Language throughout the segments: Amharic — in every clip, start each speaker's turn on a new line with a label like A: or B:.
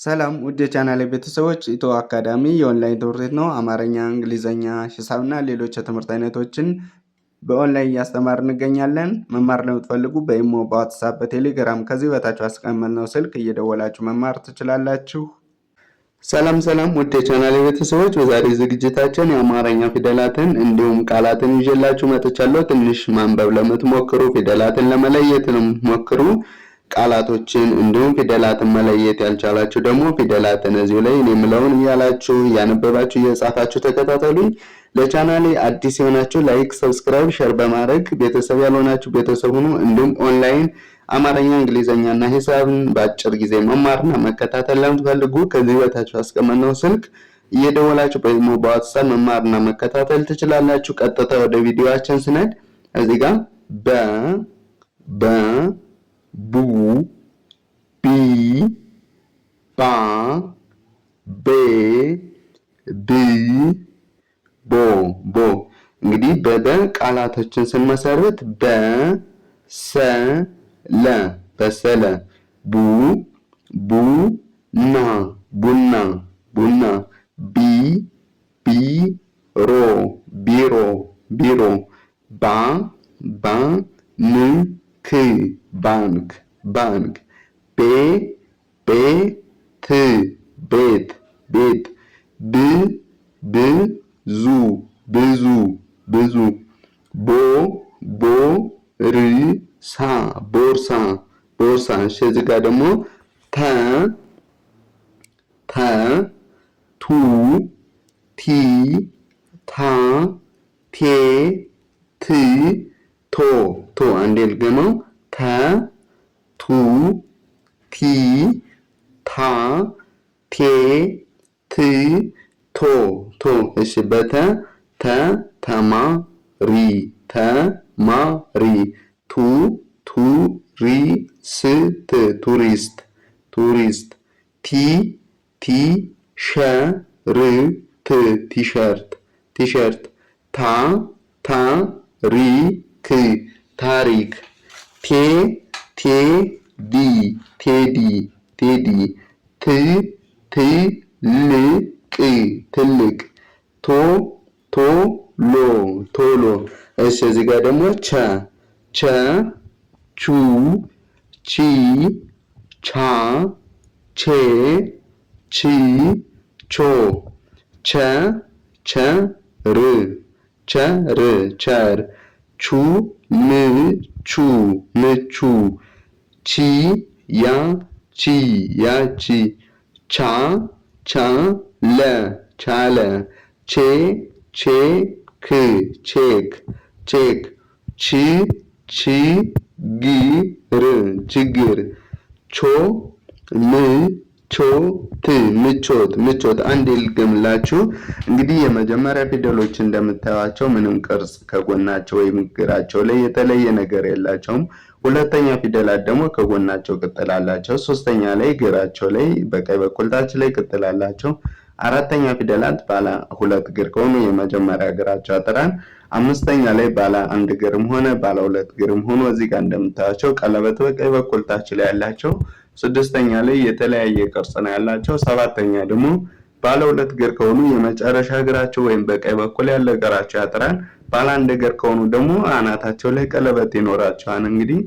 A: ሰላም ውድ የቻናሌ ቤተሰቦች ኢትዮ አካዳሚ የኦንላይን ትምህርት ቤት ነው። አማርኛ፣ እንግሊዘኛ፣ ሂሳብና ሌሎች የትምህርት አይነቶችን በኦንላይን እያስተማርን እንገኛለን። መማር ለምትፈልጉ በኢሞ፣ በዋትስአፕ፣ በቴሌግራም ከዚህ በታች አስቀመጥነው ስልክ እየደወላችሁ መማር ትችላላችሁ። ሰላም ውድ የቻናሌ ቤተሰቦች በዛሬ ዝግጅታችን የአማርኛ ፊደላትን እንዲሁም ቃላትን ይዤላችሁ መጥቻለሁ። ትንሽ ማንበብ ለምትሞክሩ ፊደላትን ለመለየት ሞክሩ። ቃላቶችን እንዲሁም ፊደላትን መለየት ያልቻላችሁ ደግሞ ፊደላትን እዚሁ ላይ እኔ የምለውን እያላችሁ እያነበባችሁ እየጻፋችሁ ተከታተሉኝ። ለቻናሌ አዲስ የሆናችሁ ላይክ፣ ሰብስክራይብ፣ ሼር በማድረግ ቤተሰብ ያልሆናችሁ ቤተሰብ ሁኑ። እንዲሁም ኦንላይን አማርኛ፣ እንግሊዘኛና ሂሳብን በአጭር ጊዜ መማርና መከታተል ለምትፈልጉ ከዚህ በታች አስቀመጥነው ስልክ እየደወላችሁ በኢሞ፣ በዋትስአፕ መማርና መከታተል ትችላላችሁ። ቀጥታ ወደ ቪዲዮአችን ስንሄድ እዚህ ጋር ቡ ቢ ባ ቤ ብ ቦ እንግዲህ በበ ቃላቶችን ስንመሰርት በሰለ ቡና ቢሮ ባንክ ቤት ብዙ ቦርሳ እዚህ ጋር ደግሞ ቶ አንዴ ልገመው ቶ እሺ ተማሪ ቱሪስት ቲሸርት ታሪክ ቴዲ ትልቅ ቶሎ እሺ እዚህ ጋር ደግሞ ቹ ቺ ቻ ቼ ቾ ቸር ምቹ ያቺ ቻለ ቼክ ችግር ምቾት አንዴ ልገምላችሁ። እንግዲህ የመጀመሪያ ፊደሎች እንደምታዩቸው ምንም ቅርጽ ከጎናቸው ወይም ግራቸው ላይ የተለየ ነገር የላቸውም። ሁለተኛ ፊደላት ደግሞ ከጎናቸው ቅጥል አላቸው። ሶስተኛ ላይ ግራቸው ላይ በቀኝ በኩል ታች ላይ ቅጥል አላቸው። አራተኛ ፊደላት ባለ ሁለት እግር ከሆኑ የመጀመሪያ እግራቸው ያጥራል። አምስተኛ ላይ ባለ አንድ እግርም ሆነ ባለ ሁለት እግርም ሆኖ እዚህ ጋር እንደምታዩቸው ቀለበት በቀኝ በኩል ታች ላይ ያላቸው። ስድስተኛ ላይ የተለያየ ቅርጽ ነው ያላቸው። ሰባተኛ ደግሞ ባለ ሁለት እግር ከሆኑ የመጨረሻ እግራቸው ወይም በቀኝ በኩል ያለ እግራቸው ያጥራል። ባለ አንድ እግር ከሆኑ ደግሞ አናታቸው ላይ ቀለበት ይኖራቸዋል። እንግዲህ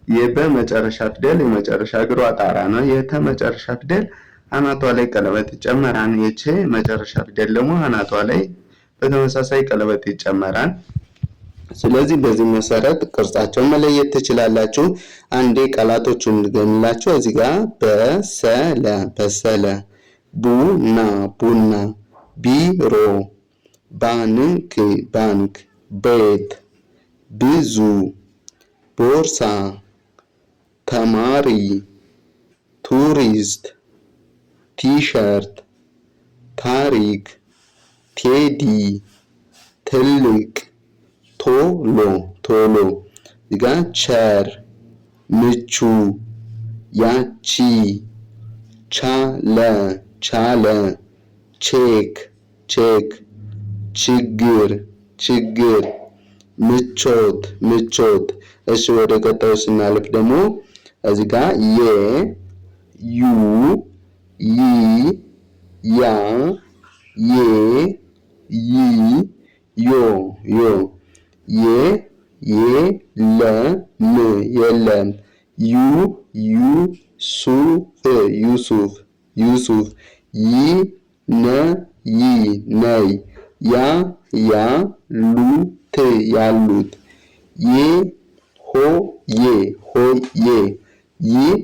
A: የበ መጨረሻ ፊደል የመጨረሻ እግሯ ጣራ ነው። የተ መጨረሻ ፊደል አናቷ ላይ ቀለበት ይጨመራል። የቼ መጨረሻ ፊደል ደግሞ አናቷ ላይ በተመሳሳይ ቀለበት ይጨመራል። ስለዚህ በዚህ መሰረት ቅርጻቸውን መለየት ትችላላችሁ። አንዴ ቃላቶቹን ልገምላችሁ። እዚህ ጋር በሰለ ቡና ቢሮ ባንክ ቤት ብዙ ቦርሳ ተማሪ ቱሪስት ቲሸርት ታሪክ ቴዲ ትልቅ ቶሎ እዚጋ ቸር ምቹ ያቺ ቻለ ቼክ ችግር ምቾት እሺ ወደ ቀጣዩ ስናልፍ ደግሞ እዚህ ጋር ያ ዬ ይ ዮ የለም ዩሱፍ ነይ ያሉት ሆዬ ይህ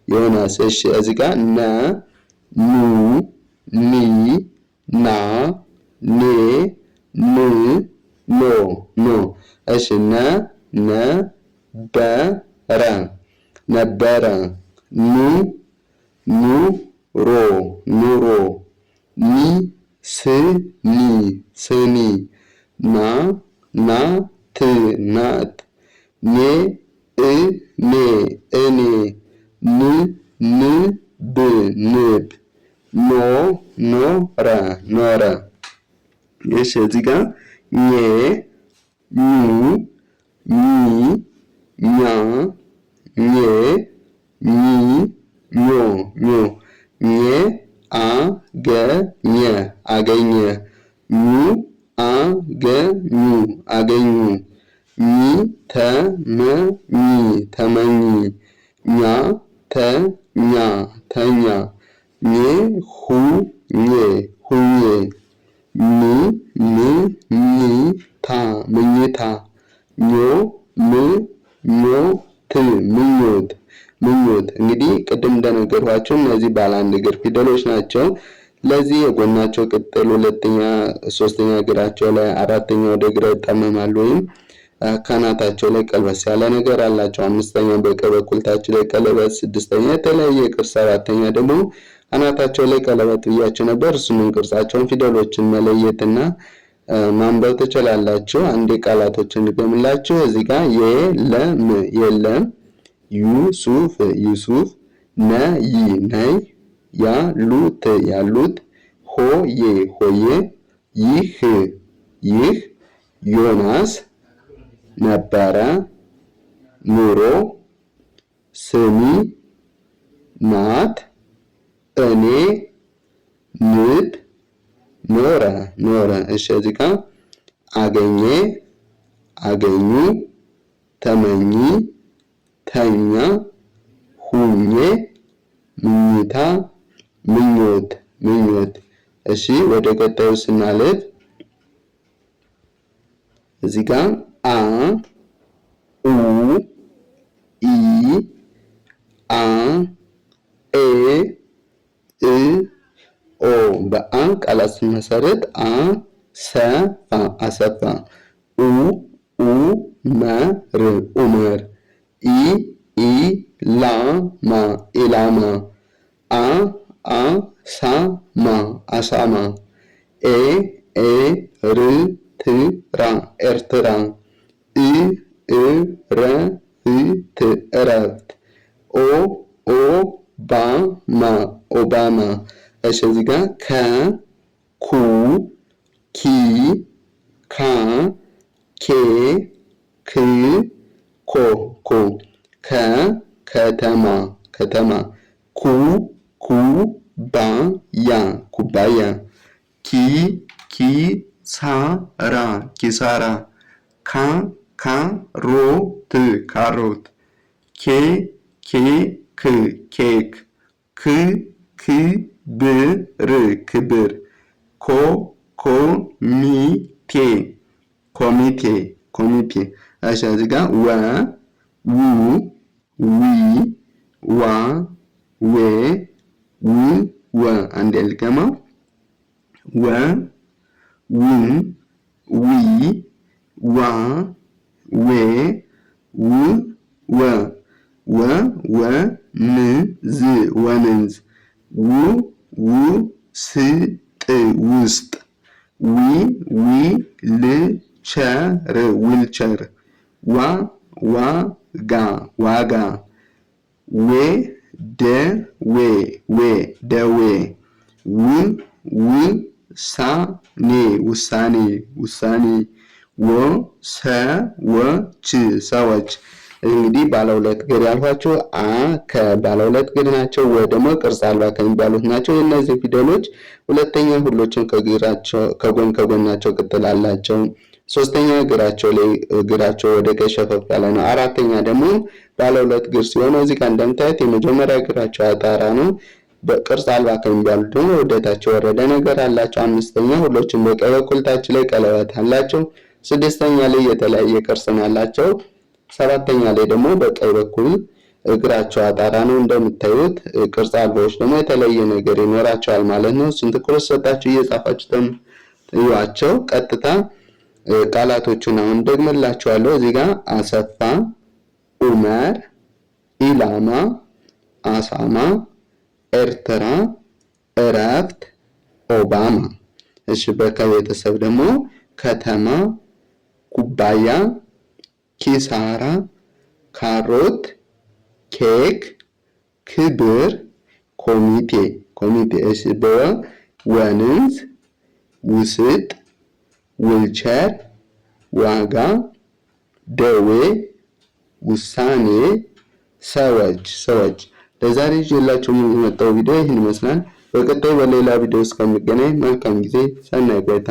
A: ዮናስ እሺ እዚህ ጋር ኑ ኒ ና ኔ ኖ እሺ ነበረ ኑሮ ስኒ ናት እኔ ንብ ኖረ እሺ እዚህ ጋር ኘ ኙ ኛ ኘ አገኘ አገኙ ተመኝ ተኛ ሁኜ ምኝታ ምኞት እንግዲህ ቅድም እንደነገርኳቸው እነዚህ ባለ አንድ እግር ፊደሎች ናቸው። ለዚህ የጎናቸው ቅጥል ሁለተኛ ሶስተኛ እግራቸው ላይ አራተኛ ወደ ግራ ይጣመማሉ ወይም ካናታቸው ላይ ቀልበስ ያለ ነገር አላቸው። አምስተኛ በቀኝ በኩል ታች ላይ ቀለበት፣ ስድስተኛ የተለያየ ቅርጽ፣ ሰባተኛ ደግሞ አናታቸው ላይ ቀለበት ብያቸው ነበር። እሱንም ቅርጻቸውን ፊደሎችን መለየትና ማንበብ ትችላላችሁ። አንዴ ቃላቶችን ልገምላችሁ። እዚህ ጋር የለም ዩሱፍ ነይ ያሉት ሆዬ ይህ ዮናስ ነበረ ኑሮ ስሚ ናት እኔ ንብ ኖረ እሺ እዚህ ጋር አገኙ ተመኝ ተኛ ሁኜ ምኝታ ምኞት እሺ ወደ ቀጣዩ ስናልፍ እዚህ ጋር ኡ ኢ አ ኤ እ ኦ በአ ቃላት ስንመሰርት አሰፋ ኡመር ኢላማ አሳማ ኤርትራ እረፍት ኦባማ እሺ እዚህ ጋር ኩ ኪ ካ ኬ ክ ኮ ከተማ ኩባያ ኪሳራ ካሮት ኬክ ክብር ኮሚቴ እሺ እዚህ ጋር አንድ ልገማው ወንዝ ውስጥ ዊልቸር ዋጋ ደዌ ውሳኔ ሰዎች ሰዎች። እንግዲህ ባለ ሁለት እግር ያልኳቸው አ ከባለ ሁለት እግር ናቸው። ወ ደግሞ ቅርጽ አልባ ከሚባሉት ናቸው። እነዚህ ፊደሎች ሁለተኛ ሁሎችን ከጎን ከጎናቸው ቅጥል አላቸው። ሶስተኛ እግራቸው ወደ ቀኝ ሸፈፍ ያለ ነው። አራተኛ ደግሞ ባለ ሁለት እግር ሲሆኑ እዚህ ጋር እንደምታዩት የመጀመሪያ እግራቸው አጣራ ነው። በቅርጽ አልባ ከሚባሉት ደግሞ ወደታች ወረደ ነገር አላቸው። አምስተኛ ሁሎችም በቀኝ በኩል ታች ላይ ቀለበት አላቸው። ስድስተኛ ላይ የተለያየ ቅርጽ አላቸው። ሰባተኛ ላይ ደግሞ በቀኝ በኩል እግራቸው አጣራ ነው። እንደምታዩት ቅርጽ አልባዎች ደግሞ የተለየ ነገር ይኖራቸዋል ማለት ነው። እሱን ትኩረት ሰጣችሁ እየጻፋችሁ ተዩዋቸው። ቀጥታ ቃላቶቹን አሁን ደግመላችኋለሁ። እዚህ ጋር አሰፋ፣ ኡመር፣ ኢላማ፣ አሳማ፣ ኤርትራ፣ እረፍት፣ ኦባማ። እሺ በከቤተሰብ ደግሞ ከተማ፣ ኩባያ፣ ኪሳራ፣ ካሮት፣ ኬክ፣ ክብር፣ ኮሚቴ። እሺ በወንዝ፣ ውስጥ፣ ዊልቸር፣ ዋጋ፣ ደዌ፣ ውሳኔ፣ ሰዎች። ለዛሬ ይዤላችሁ የመጣው ቪዲዮ ይህን ይመስላል። በቀጣይ በሌላ ቪዲዮ እስከምገናኝ መልካም ጊዜ፣ ሰናይ ቆይታ።